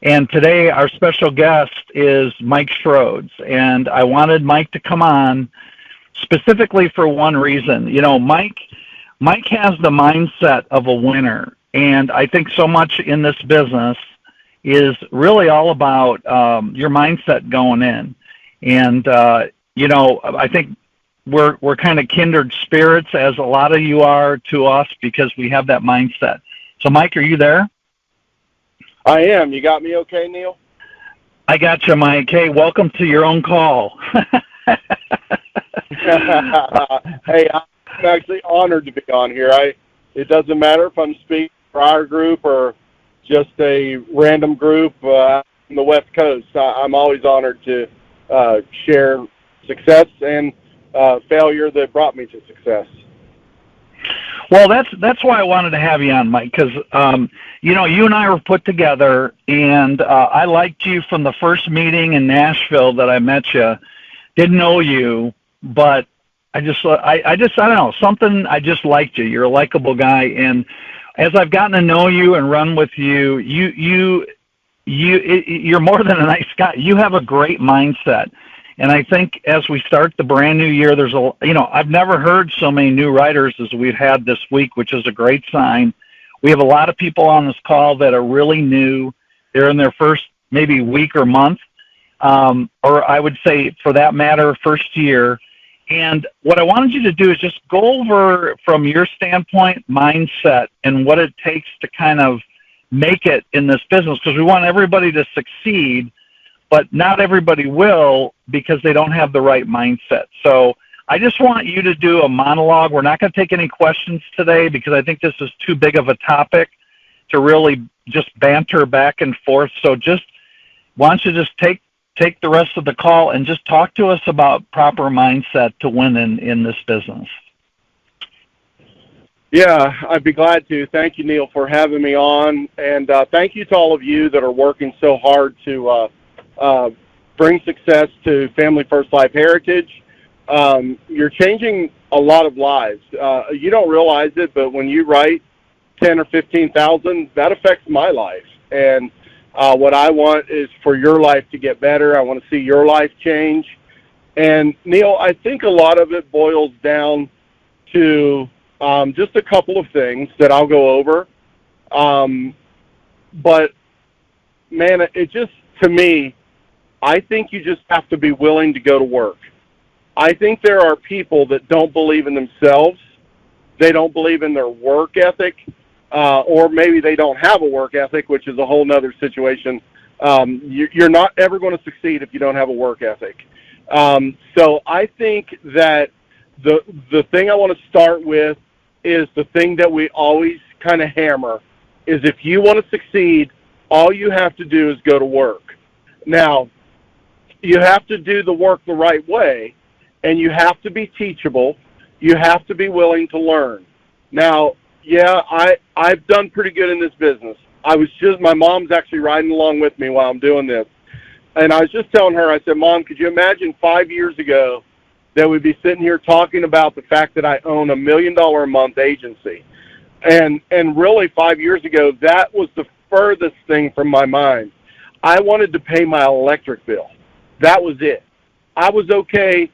And today our special guest is Mike Shroades. And I wanted Mike to come on specifically for one reason. You know, Mike has the mindset of a winner. And I think so much in this business is really all about your mindset going in. And, you know, I think we're kind of kindred spirits, as a lot of you are to us, because we have that mindset. So, Mike, are you there? I am. You got me okay, Neal? I got you, Mike. Hey, welcome to your own call. Hey, I'm actually honored to be on here. It doesn't matter if I'm speaking for our group or just a random group in the West Coast. I'm always honored to share success and failure that brought me to success. Well, that's why I wanted to have you on, Mike, because you know, you and I were put together, and I liked you from the first meeting in Nashville that I met you. Didn't know you, but I don't know, something, I just liked you. You're a likable guy, and as I've gotten to know you and run with you, you're more than a nice guy. You have a great mindset. And I think as we start the brand new year, I've never heard so many new writers as we've had this week, which is a great sign. We have a lot of people on this call that are really new. They're in their first maybe week or month, or I would say, for that matter, first year. And what I wanted you to do is just go over, from your standpoint, mindset and what it takes to kind of make it in this business, because we want everybody to succeed, but not everybody will because they don't have the right mindset. So I just want you to do a monologue. We're not going to take any questions today because I think this is too big of a topic to really just banter back and forth. So why don't you just take the rest of the call and just talk to us about proper mindset to win in this business. Yeah, I'd be glad to. Thank you, Neal, for having me on. And thank you to all of you that are working so hard to bring success to Family First Life Heritage. You're changing a lot of lives. You don't realize it, but when you write 10 or 15,000, that affects my life. And what I want is for your life to get better. I want to see your life change. And, Neal, I think a lot of it boils down to just a couple of things that I'll go over. But, man, it just, to me, I think you just have to be willing to go to work. I think there are people that don't believe in themselves. They don't believe in their work ethic, or maybe they don't have a work ethic, which is a whole nother situation. You're not ever going to succeed if you don't have a work ethic. So I think that the thing I want to start with is the thing that we always kind of hammer, is if you want to succeed, all you have to do is go to work. Now, you have to do the work the right way, and you have to be teachable. You have to be willing to learn. Now, yeah, I've done pretty good in this business. My mom's actually riding along with me while I'm doing this. And I was just telling her, I said, Mom, could you imagine 5 years ago that we'd be sitting here talking about the fact that I own $1 million a month agency? And really 5 years ago, that was the furthest thing from my mind. I wanted to pay my electric bill. That was it. I was okay.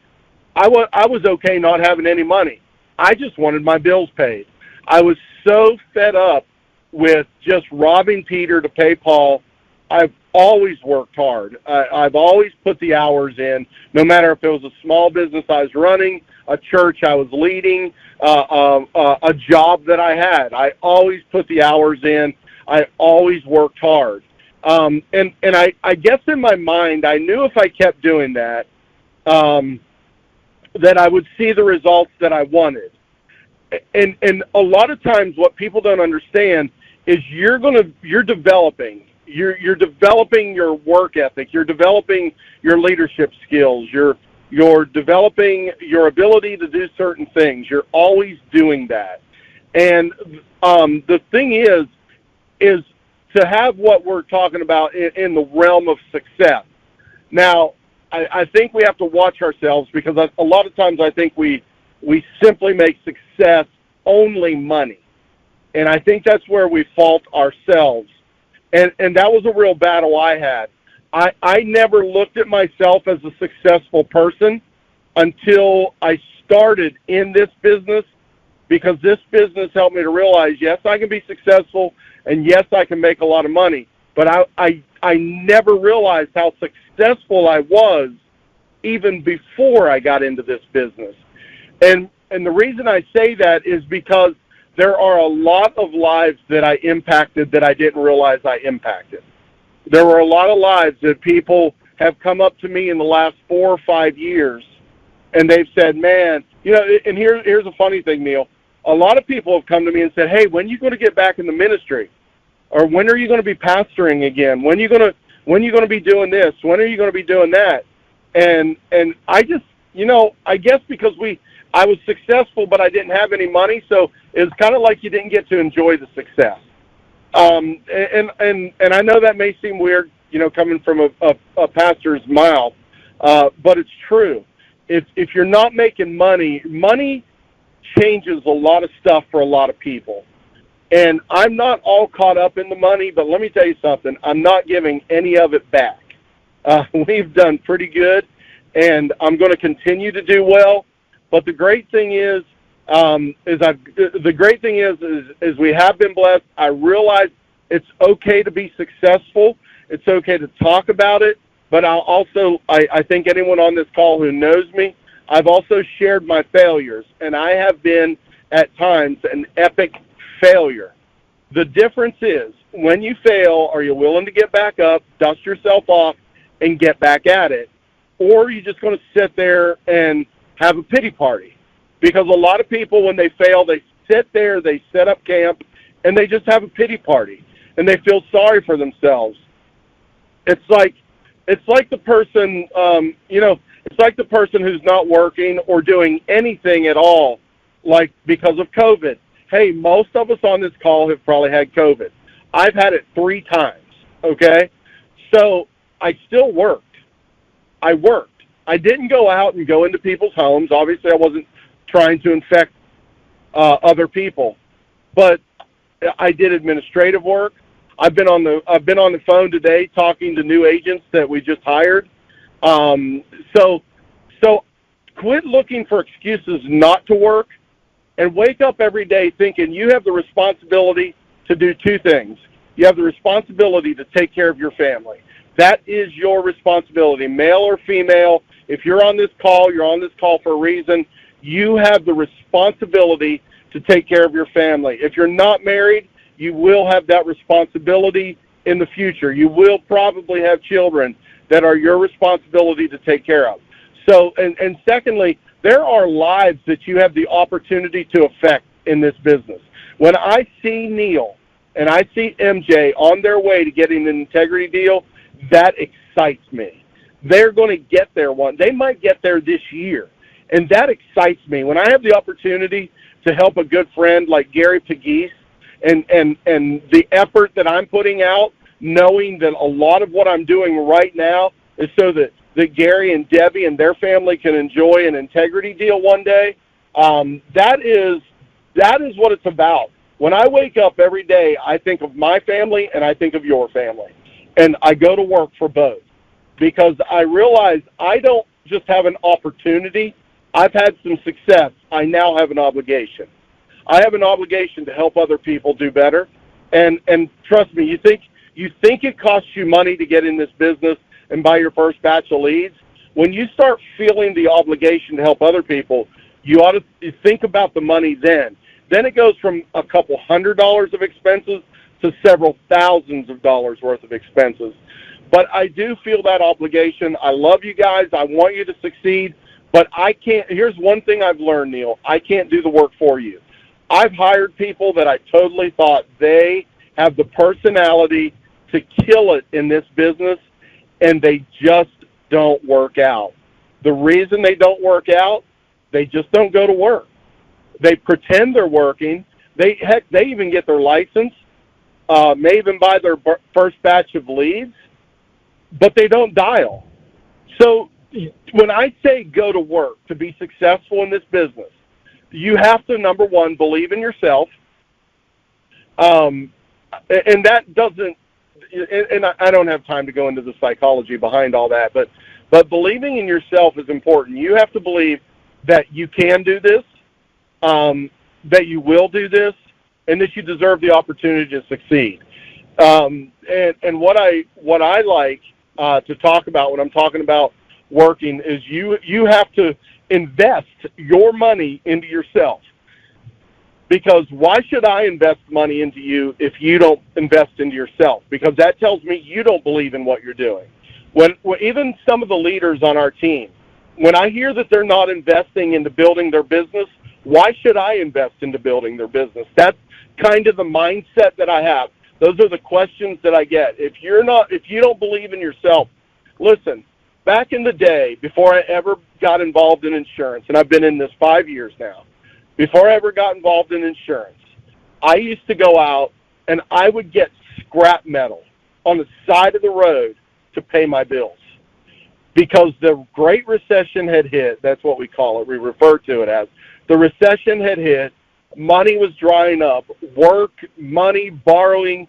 I was okay not having any money. I just wanted my bills paid. I was so fed up with just robbing Peter to pay Paul. I've always worked hard. I've always put the hours in, no matter if it was a small business I was running, a church I was leading, a job that I had. I always put the hours in. I always worked hard. And I guess in my mind, I knew if I kept doing that, that I would see the results that I wanted. And a lot of times what people don't understand is you're developing your work ethic, you're developing your leadership skills, you're developing your ability to do certain things. You're always doing that. And the thing is to have what we're talking about in the realm of success. Now, I think we have to watch ourselves, because a lot of times I think we simply make success only money. And I think that's where we fault ourselves. And that was a real battle I had. I never looked at myself as a successful person until I started in this business, because this business helped me to realize, yes, I can be successful, and yes, I can make a lot of money. But I never realized how successful I was even before I got into this business. And the reason I say that is because there are a lot of lives that I impacted that I didn't realize I impacted. There were a lot of lives that people have come up to me in the last 4 or 5 years, and they've said, man, and here's a funny thing, Neal. A lot of people have come to me and said, hey, when are you going to get back in the ministry? Or when are you going to be pastoring again? When are you going to be doing this? When are you going to be doing that? And I just, I guess because I was successful, but I didn't have any money, so it's kind of like you didn't get to enjoy the success. And I know that may seem weird, coming from a pastor's mouth, but it's true. If you're not making money changes a lot of stuff for a lot of people. And I'm not all caught up in the money, but let me tell you something. I'm not giving any of it back. We've done pretty good, and I'm going to continue to do well. But the great thing is we have been blessed. I realize it's okay to be successful. It's okay to talk about it. But I think anyone on this call who knows me, I've also shared my failures, and I have been at times an epic failure. The difference is, when you fail, are you willing to get back up, dust yourself off, and get back at it? Or are you just going to sit there and have a pity party? Because a lot of people, when they fail, they sit there, they set up camp, and they just have a pity party, and they feel sorry for themselves. It's like the person, it's like the person who's not working or doing anything at all, like because of COVID. Hey, most of us on this call have probably had COVID. I've had it 3 times, okay? So I still worked. I worked. I didn't go out and go into people's homes. Obviously, I wasn't trying to infect other people. But I did administrative work. I've been on the phone today talking to new agents that we just hired. So quit looking for excuses not to work, and wake up every day thinking you have the responsibility to do 2 things. You have the responsibility to take care of your family. That is your responsibility, male or female. If you're on this call, you're on this call for a reason. You have the responsibility to take care of your family. If you're not married, you will have that responsibility in the future. You will probably have children that are your responsibility to take care of. So, and secondly, there are lives that you have the opportunity to affect in this business. When I see Neal and I see MJ on their way to getting an integrity deal, that excites me. They're going to get there they might get there this year, and that excites me. When I have the opportunity to help a good friend like Gary Pegues, and the effort that I'm putting out, knowing that a lot of what I'm doing right now is so that Gary and Debbie and their family can enjoy an integrity deal one day, that is what it's about. When I wake up every day, I think of my family and I think of your family. And I go to work for both, because I realize I don't just have an opportunity. I've had some success. I now have an obligation. I have an obligation to help other people do better. And trust me, you think it costs you money to get in this business and buy your first batch of leads? When you start feeling the obligation to help other people, you ought to think about the money then. Then it goes from a couple $100 of expenses to several thousands of dollars worth of expenses. But I do feel that obligation. I love you guys. I want you to succeed. But I can't. Here's one thing I've learned, Neal. I can't do the work for you. I've hired people that I totally thought they have the personality to kill it in this business, and they just don't work out. The reason they don't work out, they just don't go to work. They pretend they're working. They even get their license, may even buy their first batch of leads, but they don't dial. So when I say go to work to be successful in this business, you have to, number one, believe in yourself. And that doesn't and I don't have time to go into the psychology behind all that, but believing in yourself is important. You have to believe that you can do this, that you will do this, and that you deserve the opportunity to succeed. And what I like to talk about when I'm talking about working is you have to invest your money into yourself. Because why should I invest money into you if you don't invest into yourself? Because that tells me you don't believe in what you're doing. When even some of the leaders on our team, when I hear that they're not investing into building their business, why should I invest into building their business? That's kind of the mindset that I have. Those are the questions that I get. If you don't believe in yourself, listen, back in the day, before I ever got involved in insurance, and I've been in this 5 years now, before I ever got involved in insurance, I used to go out and I would get scrap metal on the side of the road to pay my bills. Because the Great Recession had hit, that's what we call it, we refer to it as. The recession had hit, money was drying up, work, money, borrowing,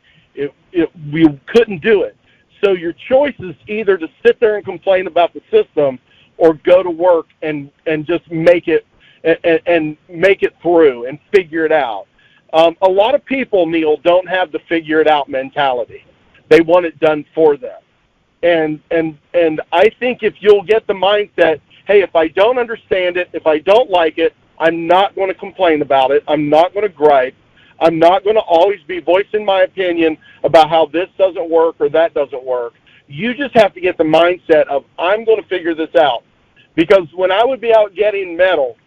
we couldn't do it. So your choice is either to sit there and complain about the system or go to work and just make it and make it through and figure it out. A lot of people, Neal, don't have the figure it out mentality. They want it done for them. And I think if you'll get the mindset, hey, if I don't understand it, if I don't like it, I'm not going to complain about it. I'm not going to gripe. I'm not going to always be voicing my opinion about how this doesn't work or that doesn't work. You just have to get the mindset of, I'm going to figure this out. Because when I would be out getting metal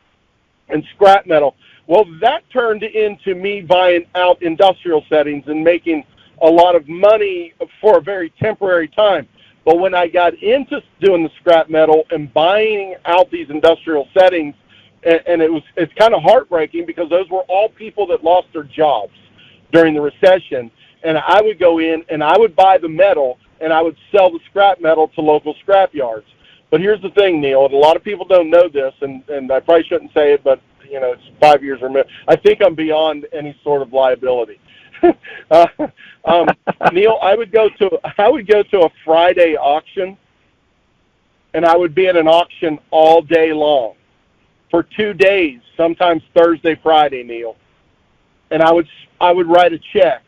and scrap metal, well, that turned into me buying out industrial settings and making a lot of money for a very temporary time. But when I got into doing the scrap metal and buying out these industrial settings, and it's kind of heartbreaking because those were all people that lost their jobs during the recession. And I would go in and I would buy the metal and I would sell the scrap metal to local scrap yards. But here's the thing, Neal, and a lot of people don't know this, and I probably shouldn't say it, but it's 5 years removed. I think I'm beyond any sort of liability. Neal, I would go to a Friday auction, and I would be at an auction all day long for 2 days, sometimes Thursday, Friday, Neal. And I would write a check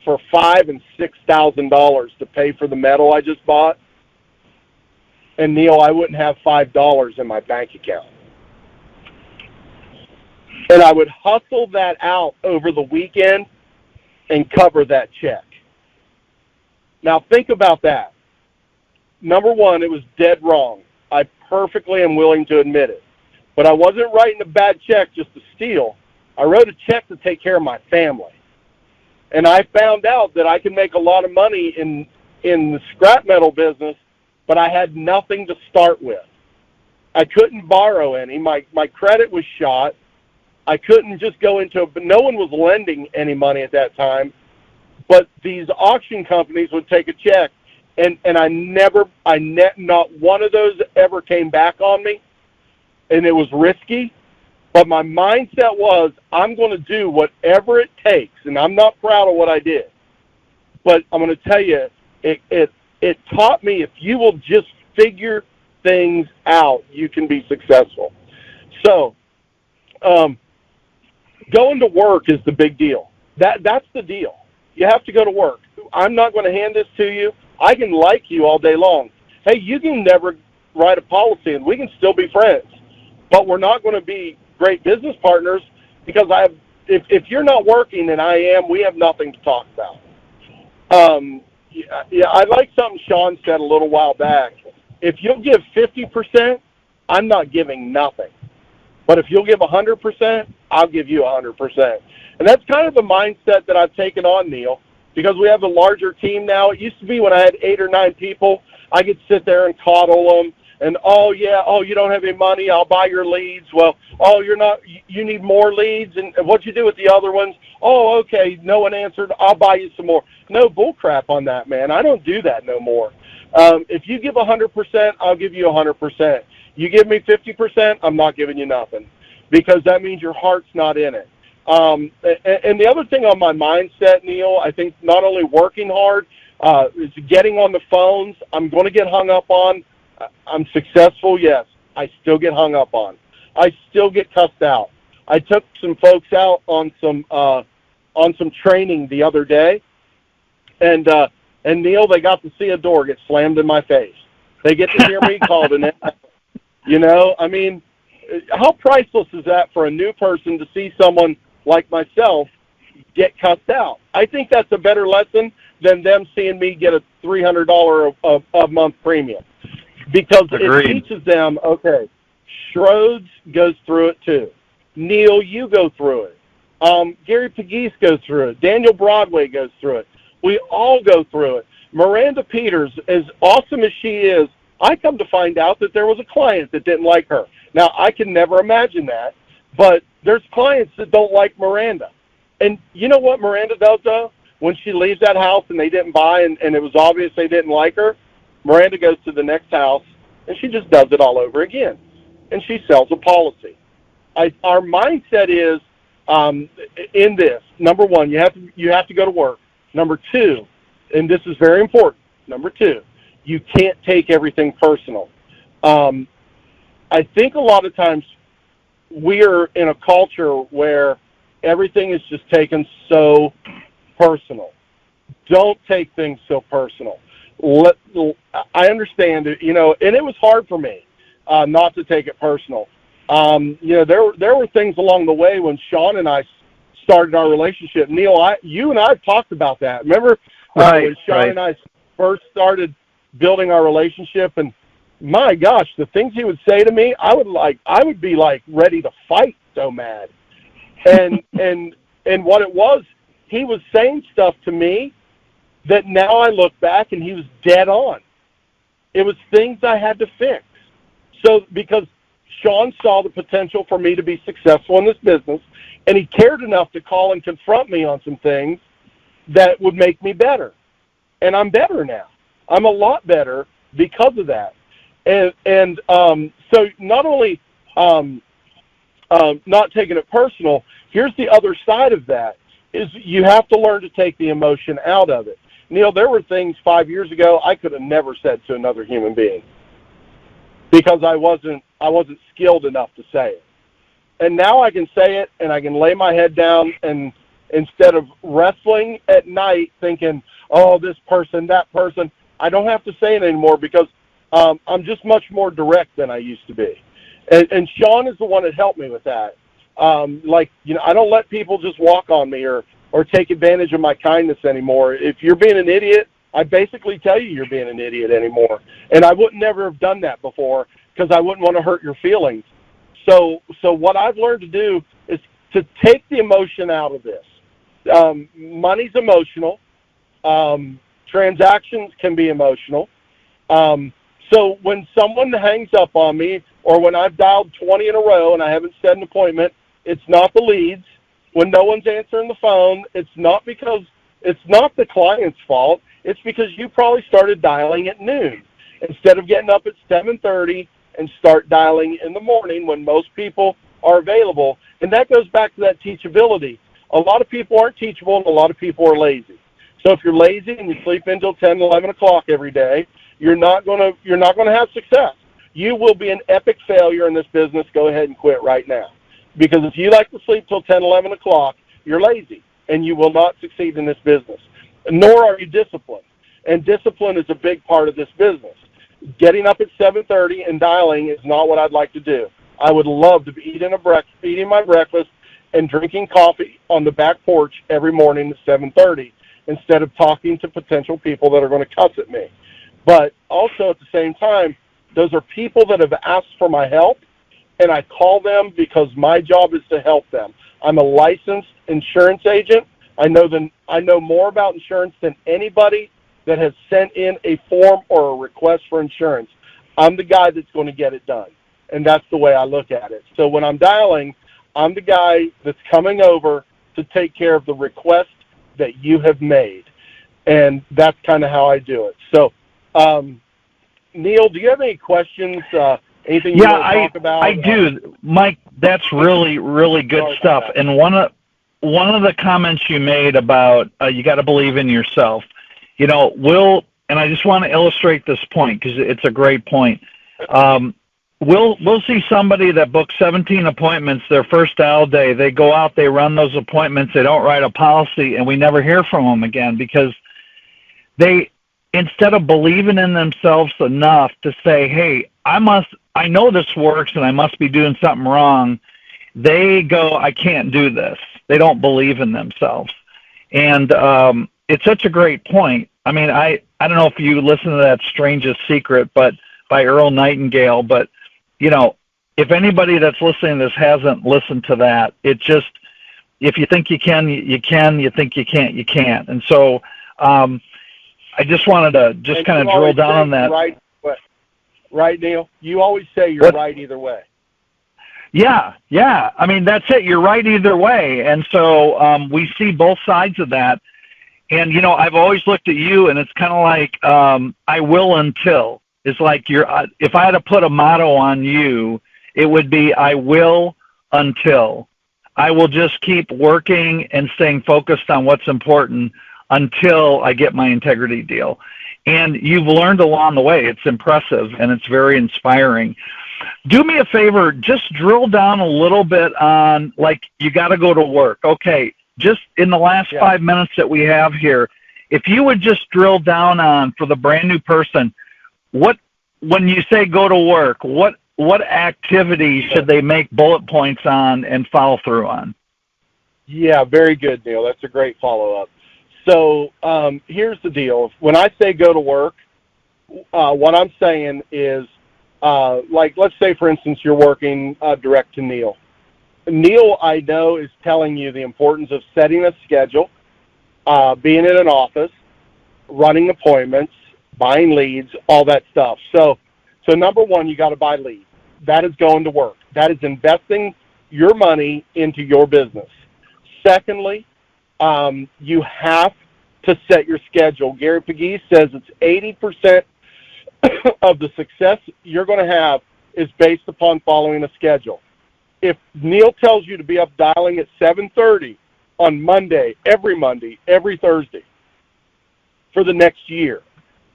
for $5,000 and $6,000 to pay for the metal I just bought. And Neal, I wouldn't have $5 in my bank account. And I would hustle that out over the weekend and cover that check. Now think about that. Number one, it was dead wrong. I perfectly am willing to admit it. But I wasn't writing a bad check just to steal. I wrote a check to take care of my family. And I found out that I could make a lot of money in the scrap metal business, but I had nothing to start with. I couldn't borrow any. My credit was shot. I couldn't just go into it, but no one was lending any money at that time. But these auction companies would take a check, and not one of those ever came back on me, and it was risky. But my mindset was, I'm going to do whatever it takes, and I'm not proud of what I did. But I'm going to tell you, it taught me if you will just figure things out, you can be successful. So, going to work is the big deal. That's the deal. You have to go to work. I'm not going to hand this to you. I can like you all day long. Hey, you can never write a policy, and we can still be friends. But we're not going to be great business partners because if you're not working and I am, we have nothing to talk about. I like something Sean said a little while back. If you'll give 50%, I'm not giving nothing. But if you'll give 100%, I'll give you 100%. And that's kind of the mindset that I've taken on, Neal, because we have a larger team now. It used to be when I had 8 or 9 people, I could sit there and coddle them. And, you don't have any money, I'll buy your leads. Well, you need more leads, and what'd you do with the other ones? Oh, okay, no one answered, I'll buy you some more. No bull crap on that, man. I don't do that no more. If you give 100%, I'll give you 100%. You give me 50%, I'm not giving you nothing, because that means your heart's not in it. And the other thing on my mindset, Neal, I think not only working hard, It's getting on the phones. I'm going to get hung up on. I'm successful, yes. I still get hung up on. I still get cussed out. I took some folks out on some training the other day, and Neal, they got to see a door get slammed in my face. They get to hear me called an ass. You know, I mean, how priceless is that for a new person to see someone like myself get cussed out? I think that's a better lesson than them seeing me get a $300 a month premium, because Agreed. It teaches them, okay, Shroades goes through it too. Neal, you go through it. Gary Pegues goes through it. Daniel Broadway goes through it. We all go through it. Miranda Peters, as awesome as she is, I come to find out that there was a client that didn't like her. Now, I can never imagine that, but there's clients that don't like Miranda. And you know what Miranda does, though? When she leaves that house and they didn't buy and it was obvious they didn't like her, Miranda goes to the next house, and she just does it all over again. And she sells a policy. Our mindset is, in this, number one, you have to go to work. Number two, and this is very important, number two, you can't take everything personal. I think a lot of times we are in a culture where everything is just taken so personal. Don't take things so personal. I understand it, you know, and it was hard for me not to take it personal. You know, there were things along the way when Sean and I started our relationship. Neal, you and I have talked about that. Remember when Sean and I first started building our relationship, and my gosh, the things he would say to me, I would be like ready to fight so mad. And what it was, he was saying stuff to me that now I look back and he was dead on. It was things I had to fix. So because Sean saw the potential for me to be successful in this business, and he cared enough to call and confront me on some things that would make me better. And I'm better now. I'm a lot better because of that. And so not only not taking it personal, here's the other side of that, is you have to learn to take the emotion out of it. Neal, there were things 5 years ago I could have never said to another human being because I wasn't skilled enough to say it. And now I can say it, and I can lay my head down, and instead of wrestling at night thinking, oh, this person, that person, I don't have to say it anymore because I'm just much more direct than I used to be. And Sean is the one that helped me with that. Like, you know, I don't let people just walk on me or take advantage of my kindness anymore. If you're being an idiot, I basically tell you you're being an idiot anymore. And I would never have done that before because I wouldn't want to hurt your feelings. So what I've learned to do is to take the emotion out of this. Money's emotional. Transactions can be emotional. So when someone hangs up on me, or when I've dialed 20 in a row and I haven't set an appointment, it's not the leads. When no one's answering the phone, it's not the client's fault. It's because you probably started dialing at noon instead of getting up at 7:30 and start dialing in the morning when most people are available. And that goes back to that teachability. A lot of people aren't teachable, and a lot of people are lazy. So if you're lazy and you sleep until 10, 11 o'clock every day, you're not going to have success. You will be an epic failure in this business. Go ahead and quit right now. Because if you like to sleep till 10, 11 o'clock, you're lazy, and you will not succeed in this business. Nor are you disciplined. And discipline is a big part of this business. Getting up at 7:30 and dialing is not what I'd like to do. I would love to be eating my breakfast and drinking coffee on the back porch every morning at 7:30 instead of talking to potential people that are going to cuss at me. But also at the same time, those are people that have asked for my help, and I call them because my job is to help them. I'm a licensed insurance agent. I know more about insurance than anybody that has sent in a form or a request for insurance. I'm the guy that's going to get it done, and that's the way I look at it. So when I'm dialing, I'm the guy that's coming over to take care of the request that you have made, and that's kind of how I do it. So, Neal, do you have any questions? Anything you want to talk about? I do, Mike. That's really, really good stuff. And one of the comments you made about you got to believe in yourself. and I just want to illustrate this point because it's a great point. We'll see somebody that books 17 appointments their first dial day. They go out, they run those appointments, they don't write a policy, and we never hear from them again because they, instead of believing in themselves enough to say, hey, I know this works and I must be doing something wrong, they go, I can't do this. They don't believe in themselves. And it's such a great point. I mean, I don't know if you listen to that Strangest Secret by Earl Nightingale, but, if anybody that's listening to this hasn't listened to that, it just, if you think you can, you can, you think you can't, you can't. And so I just wanted to just kind of drill down on that. Right, Neal? You always say you're right either way. Yeah. I mean, that's it. You're right either way. And so we see both sides of that. And, I've always looked at you, and it's kind of like I will until. It's like if I had to put a motto on you, it would be I will until. I will just keep working and staying focused on what's important until I get my integrity deal. And you've learned along the way. It's impressive, and it's very inspiring. Do me a favor, just drill down a little bit on, like, you got to go to work. Okay, just in the last 5 minutes that we have here, if you would just drill down on, for the brand new person, when you say go to work, what activity should they make bullet points on and follow through on? Yeah, very good, Neal. That's a great follow-up. So here's the deal. When I say go to work, what I'm saying is, like, let's say, for instance, you're working direct to Neal. Neal, I know, is telling you the importance of setting a schedule, being in an office, running appointments, buying leads, all that stuff. So number one, you got to buy leads. That is going to work. That is investing your money into your business. Secondly, you have to set your schedule. Gary Pegee says it's 80% of the success you're going to have is based upon following a schedule. If Neal tells you to be up dialing at 7:30 on Monday, every Thursday for the next year,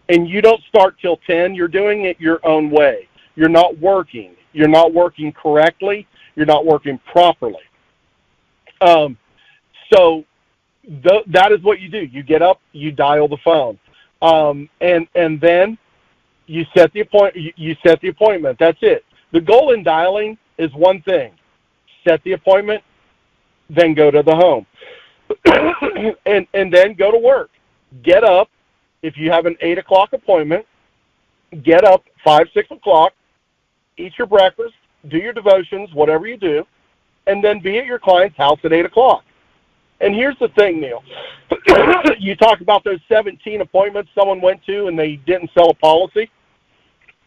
and you don't start till 10, you're doing it your own way. You're not working. You're not working correctly. You're not working properly. So that is what you do. You get up, you dial the phone, and then you set the appointment. That's it. The goal in dialing is one thing: set the appointment, then go to the home, and then go to work. Get up. If you have an 8 o'clock appointment, get up 5, 6 o'clock, eat your breakfast, do your devotions, whatever you do, and then be at your client's house at 8 o'clock. And here's the thing, Neal. You talk about those 17 appointments someone went to and they didn't sell a policy.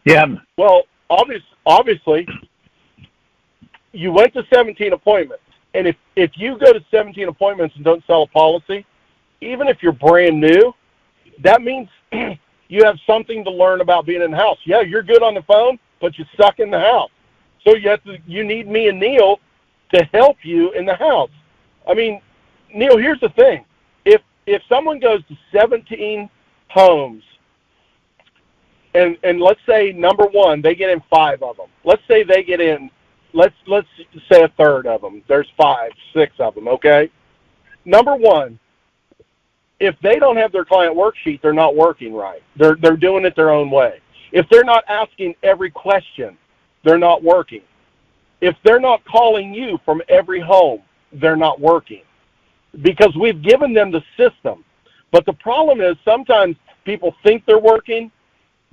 Yeah. Well, obviously, you went to 17 appointments. And if you go to 17 appointments and don't sell a policy, even if you're brand new, that means you have something to learn about being in the house. Yeah, you're good on the phone, but you suck in the house. So you need me and Neal to help you in the house. I mean, Neal, here's the thing. If someone goes to 17 homes, and let's say, number one, they get in 5 of them. Let's say they get in, let's say a third of them. There's 5, 6 of them, okay? Number one, if they don't have their client worksheet, they're not working right. They're doing it their own way. If they're not asking every question, they're not working. If they're not calling you from every home, they're not working. Because we've given them the system. But the problem is sometimes people think they're working,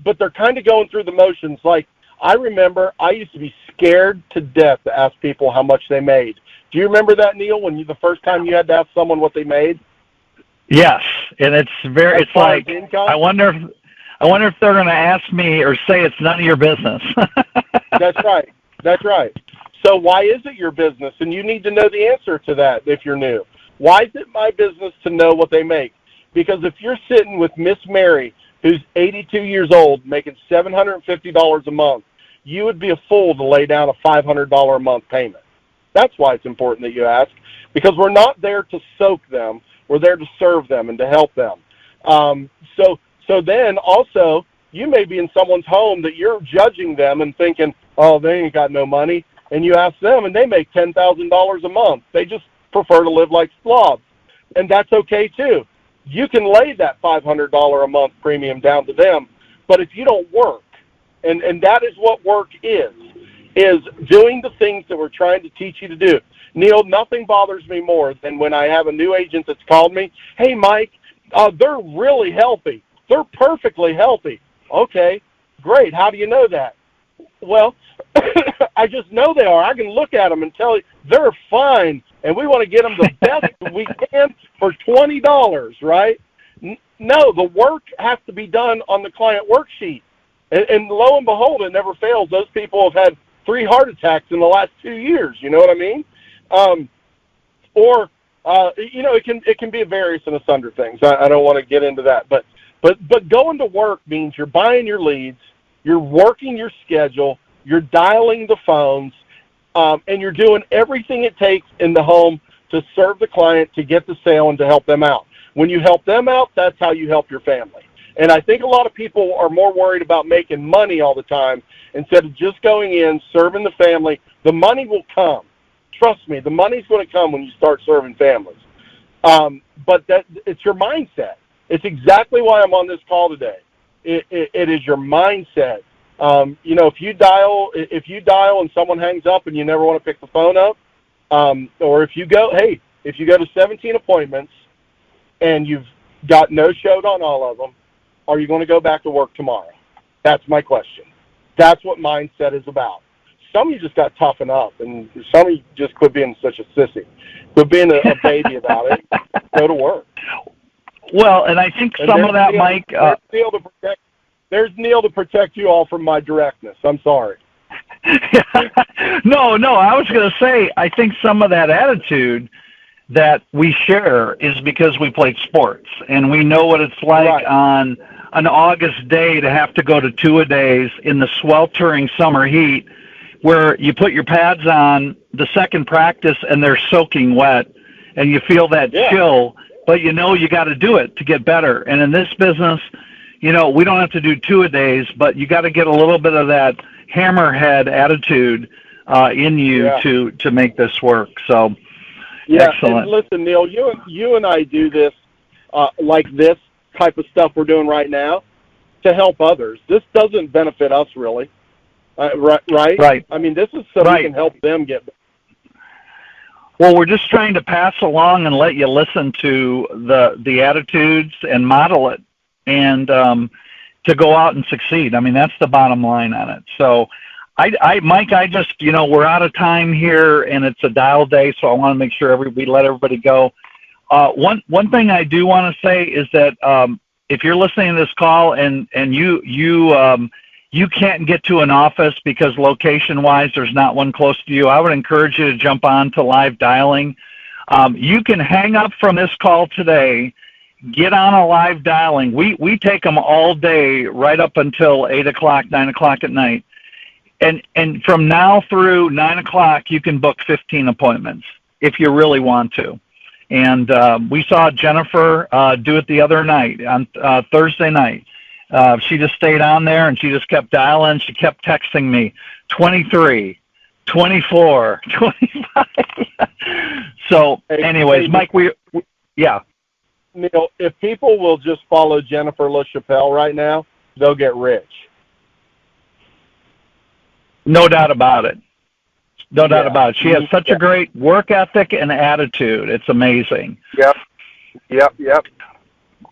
but they're kind of going through the motions. Like, I remember I used to be scared to death to ask people how much they made. Do you remember that, Neal, when the first time you had to ask someone what they made? Yes, and it's like, I wonder if they're going to ask me or say it's none of your business. That's right. So why is it your business? And you need to know the answer to that if you're new. Why is it my business to know what they make? Because if you're sitting with Miss Mary, who's 82 years old, making $750 a month, you would be a fool to lay down a $500 a month payment. That's why it's important that you ask, because we're not there to soak them. We're there to serve them and to help them. So then also you may be in someone's home that you're judging them and thinking, oh, they ain't got no money. And you ask them and they make $10,000 a month. They just prefer to live like slobs. And that's okay too. You can lay that $500 a month premium down to them. But if you don't work, and that is what work is doing the things that we're trying to teach you to do. Neal, nothing bothers me more than when I have a new agent that's called me, hey, Mike, they're really healthy. They're perfectly healthy. Okay, great. How do you know that? Well, I just know they are. I can look at them and tell you they're fine, and we want to get them the best we can for $20, right? No, the work has to be done on the client worksheet. And lo and behold, it never fails. Those people have had 3 heart attacks in the last 2 years. You know what I mean? It can be various and asunder things. I don't want to get into that. But going to work means you're buying your leads, you're working your schedule, you're dialing the phones, and you're doing everything it takes in the home to serve the client, to get the sale, and to help them out. When you help them out, that's how you help your family. And I think a lot of people are more worried about making money all the time instead of just going in, serving the family. The money will come. Trust me, the money's going to come when you start serving families. But it's your mindset. It's exactly why I'm on this call today. It is your mindset. If you dial and someone hangs up and you never want to pick the phone up, or if you go to 17 appointments and you've got no showed on all of them, are you going to go back to work tomorrow? That's my question. That's what mindset is about. Some of you just got to toughen up, and some of you just quit being such a sissy. Quit being a baby about it. Go to work. Well, and I think some of that, Mike... There's Neal to protect you all from my directness. I'm sorry. No, I was going to say, I think some of that attitude that we share is because we played sports, and we know what it's like on an August day to have to go to 2-a-days in the sweltering summer heat, where you put your pads on the second practice and they're soaking wet, and you feel that chill, but you got to do it to get better. And in this business, we don't have to do 2-a-days, but you got to get a little bit of that hammerhead attitude in you to make this work. So, excellent. And listen, Neal, you and I do this like this type of stuff we're doing right now to help others. This doesn't benefit us really, right? Right. I mean, this is so we can help them get better. Well, we're just trying to pass along and let you listen to the attitudes and model it, and to go out and succeed. I mean, that's the bottom line on it. So, Mike, we're out of time here, and it's a dial day, so I want to make sure we let everybody go. One thing I do want to say is that if you're listening to this call and you can't get to an office because location-wise there's not one close to you, I would encourage you to jump on to live dialing. You can hang up from this call today, get on a live dialing. We take them all day right up until 8 o'clock, 9 o'clock at night. And from now through 9 o'clock, you can book 15 appointments if you really want to. And we saw Jennifer do it the other night, on Thursday night. She just stayed on there, and she just kept dialing. She kept texting me, 23, 24, 25. So anyways, Mike, Neal, if people will just follow Jennifer LaChapelle right now, they'll get rich. No doubt about it. No doubt about it. She has such a great work ethic and attitude. It's amazing. Yep.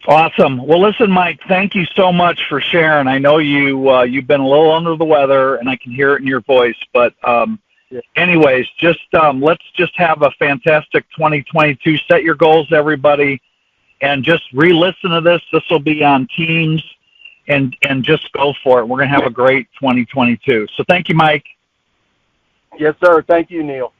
Awesome. Well, listen, Mike, thank you so much for sharing. I know you've been a little under the weather, and I can hear it in your voice. But anyways, let's just have a fantastic 2022. Set your goals, everybody, and just re-listen to this. This will be on Teams. And just go for it. We're going to have a great 2022. So thank you, Mike. Yes, sir. Thank you, Neal.